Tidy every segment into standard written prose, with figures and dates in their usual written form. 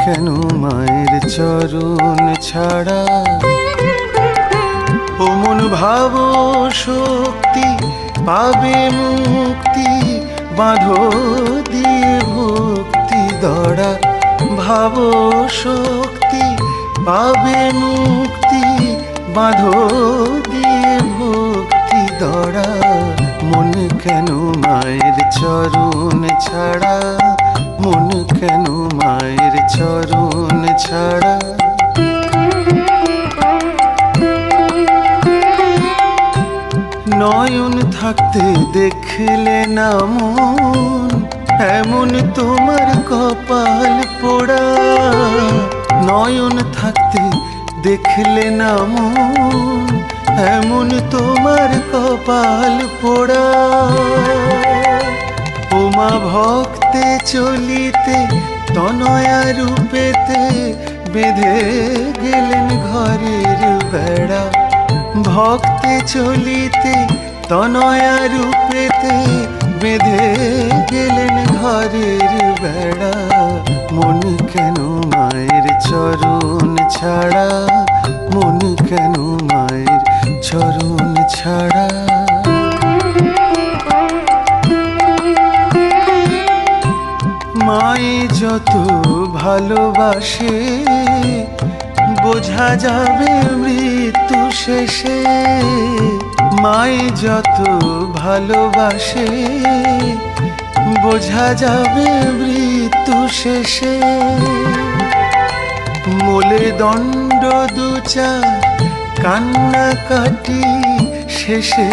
কেন মায়ের চরণ ছাড়া? ও মন ভাবো শক্তি পাবে মুক্তি, বাঁধো দিয়ে ভক্তি দড়া। ভাবো শক্তি পাবে মুক্তি, বাঁধো দিয়ে ভক্তি দড়া। মন কেন মায়ের চরণ ছাড়া? মন কেন মায়ের চরণ ছাড়া? নয়ন থাকতে দেখলে না মন, এমন তোমার কপাল পোড়া। নয়ন থাকতে দেখলে না মন, এমন তোমার কপাল পোড়া। ওমা ভক্তে চলিতে তনয়া রূপেতে, বেঁধে গেলেন ঘরের বেড়া। ভক্তে চলিতে তনয়া রূপেতে, বেঁধে গেলেন ঘরের বেড়া। মন কেন মায়ের চরণ ছাড়া? মন কেন মায়ের চরণ ছাড়া? মায়ে যত ভালোবাসে, বোঝা যাবে মৃত্যু শেষে। মায়ে যত ভালোবাসে, বোঝা যাবে মৃত্যু শেষে। মোলে দণ্ড দুচার কান্না কাটি, শেষে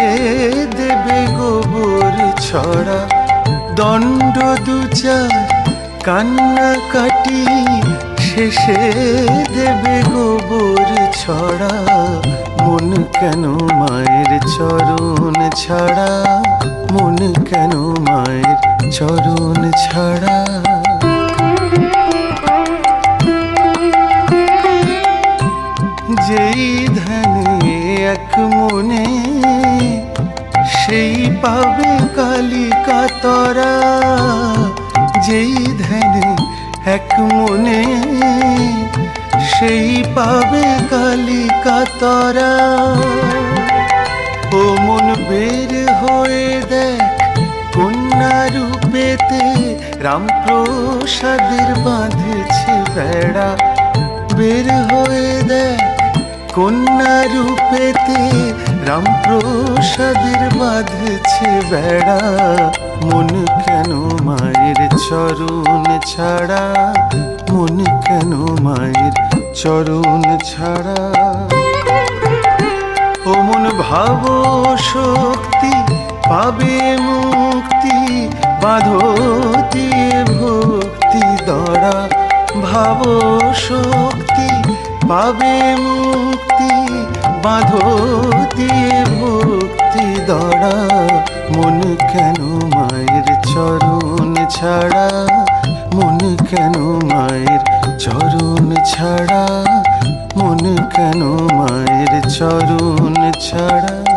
দেবে গোবর ছড়া। দণ্ড দুচার কান্না কাটি, শেষে দেবে গোবর ছড়া। মন কেন মায়ের চরণ ছাড়া? মন কেন মায়ের চরণ ছাড়া? যেই ধ্যানে এক মনে, সেই পাবে কালিকা তরা। যেই ধ্যানে এক মনে, সেই পাবে কালিকা তরা। ও মন বের হয়ে দেখ কন্যা রূপেতে, রামপ্রসাদের বাঁধেছে বেড়া। বের হয়ে দেখ কন্যা রূপেতে, রামপ্রসাদের বাঁধেছে বেড়া। মন কেন মায়ের চরণ ছাড়া? মন কেন মায়ের চরণ ছাড়া? ও মন ভাবো শক্তি পাবে মুক্তি, বাঁধো দিয়ে ভক্তি দড়া। ভাবো শক্তি পাবে মুক্তি, বাঁধো দিয়ে ভক্তি দড়া। মন কেন মায়ের চরণ ছাড়া? মন কেন মায়ের চরণ ছাড়া? মন কেন মায়ের চরণ ছাড়া?